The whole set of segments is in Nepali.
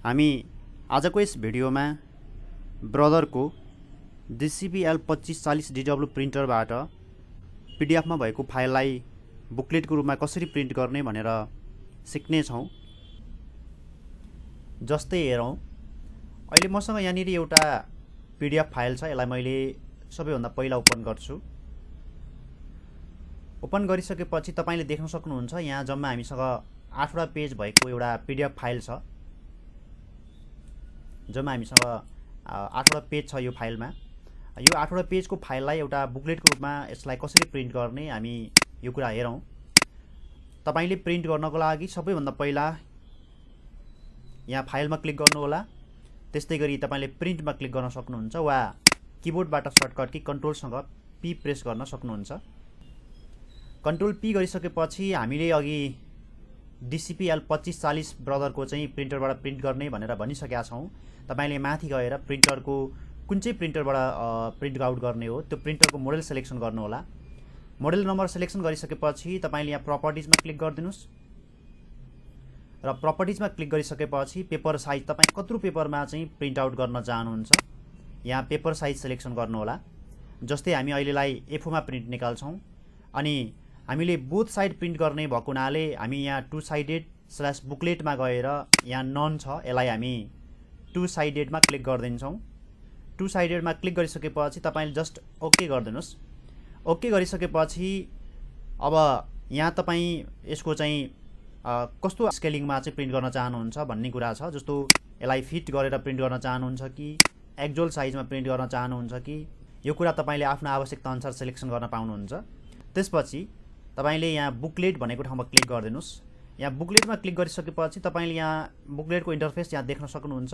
हामी आजको यस भिडियोमा ब्रदरको DCP-L2540DW प्रिन्टरबाट पीडीएफमा भएको फाइललाई बुकलेटको रूपमा कसरी प्रिन्ट गर्ने भनेर सिक्ने छौं। जस्तै हेरौं, अहिले मसँग यहाँनिर एउटा पीडीएफ फाइल छ। यसलाई मैले सबैभन्दा पहिला ओपन गर्छु। ओपन गरिसकेपछि तपाईले देख्न सक्नुहुन्छ यहाँ जम्मा हामीसँग 8 वटा पेज भएको एउटा पीडीएफ फाइल छ। जम्मा हामीसँग 8 वटा पेज छ यो फाइलमा। यो 8 वटा पेजको फाइललाई एउटा बुकलेटको रूपमा यसलाई कसरी प्रिन्ट गर्ने हामी यो कुरा हेरौं। तपाईले प्रिन्ट गर्नको लागि सबैभन्दा पहिला यहाँ फाइलमा क्लिक गर्नु होला। त्यस्तैगरी तपाईले प्रिन्टमा क्लिक गर्न सक्नुहुन्छ वा किबोर्डबाट सर्टकट की कन्ट्रोलसँग पी प्रेस गर्न सक्नुहुन्छ। कन्ट्रोल पी गरिसकेपछि हामीले अघि DCP-L2540 ब्रदरको चाहिँ प्रिन्टरबाट प्रिन्ट गर्ने भनेर भनिसकेका छौं। तपाईले माथि गएर प्रिन्टरको कुन चाहिँ प्रिन्टरबाट प्रिन्ट आउट गर्ने हो त्यो प्रिन्टरको मोडल सिलेक्सन गर्नु होला। मोडल नम्बर सिलेक्सन गरिसकेपछि तपाईले यहाँ प्रपर्टिजमा क्लिक गर्दिनुस् र प्रपर्टिजमा क्लिक गरिसकेपछि पेपर साइज तपाई कत्रो पेपरमा चाहिँ प्रिन्ट आउट गर्न चाहनुहुन्छ यहाँ पेपर साइज सिलेक्सन गर्नु होला। जस्तै हामी अहिलेलाई A4 मा प्रिन्ट निकाल्छौं अनि हामीले बोथ साइड प्रिन्ट गर्ने भएको हुनाले हामी यहाँ टु साइडेड / बुकलेट मा गएर यहाँ नन छ, यसलाई हामी टु साइडेड मा क्लिक गर्दिन्छौं। टु साइडेड मा क्लिक गरिसकेपछि तपाईले जस्ट ओके गर्दिनुस्। ओके गरिसकेपछि अब यहाँ तपाई यसको चाहिँ कस्तो स्केलिङमा चाहिँ प्रिन्ट गर्न चाहनुहुन्छ भन्ने कुरा छ। जस्तो यसलाई फिट गरेर प्रिन्ट गर्न चाहनुहुन्छ कि एक्जुअल साइजमा प्रिन्ट गर्न चाहनुहुन्छ कि यो कुरा तपाईले आफ्नो आवश्यकता अनुसार सिलेक्सन गर्न पाउनुहुन्छ। त्यसपछि तपाईले यहाँ बुकलेट भनेको ठाउँमा क्लिक गर्दिनुस्। यहाँ बुकलेटमा क्लिक गरिसकेपछि तपाईले यहाँ बुकलेटको इन्टरफेस यहाँ देख्न सक्नुहुन्छ।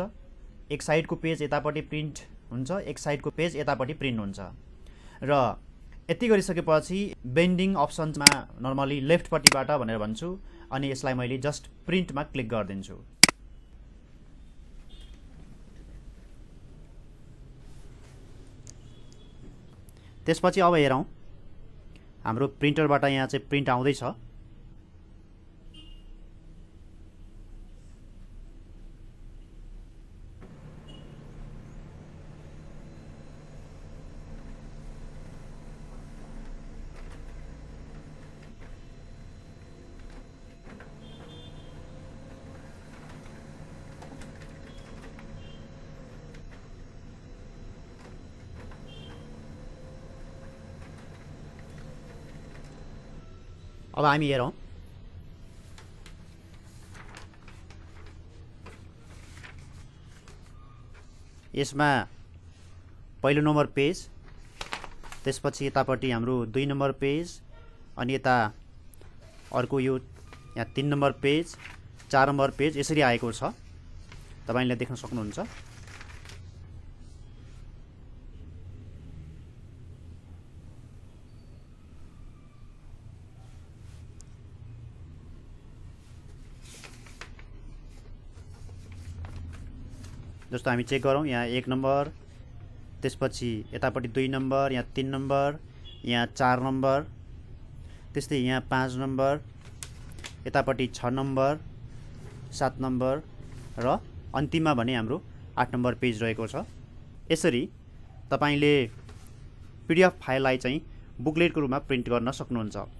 एक साइडको पेज यतापट्टि प्रिन्ट हुन्छ, एक साइडको पेज यतापट्टि प्रिन्ट हुन्छ र यति गरिसकेपछि बेन्डिङ अप्सनमा नर्मली लेफ्टपट्टिबाट भनेर भन्छु अनि यसलाई मैले जस्ट प्रिन्टमा क्लिक गर्दिन्छु। त्यसपछि अब हेरौं हाम्रो प्रिन्टरबाट यहाँ चाहिँ प्रिन्ट आउँदैछ। अब हामी हेरौं यसमा पहिलो नम्बर पेज, त्यसपछि यतापट्टि हाम्रो 2 नम्बर पेज अनि यता अर्को यो यहाँ 3 नम्बर पेज, 4 नम्बर पेज यसरी आएको छ। तपाईले देख्न सक्नुहुन्छ। जस्तो हामी चेक गरौँ यहाँ 1 नम्बर, त्यसपछि यतापट्टि 2 नम्बर, यहाँ 3 नम्बर, यहाँ 4 नम्बर, त्यस्तै यहाँ 5 नम्बर, यतापट्टि 6 नम्बर, 7 नम्बर र अन्तिममा भने हाम्रो 8 नम्बर पेज रहेको छ। यसरी तपाईले पीडीएफ फाइललाई चाहिँ बुकलेटको रूपमा प्रिन्ट गर्न सक्नुहुन्छ।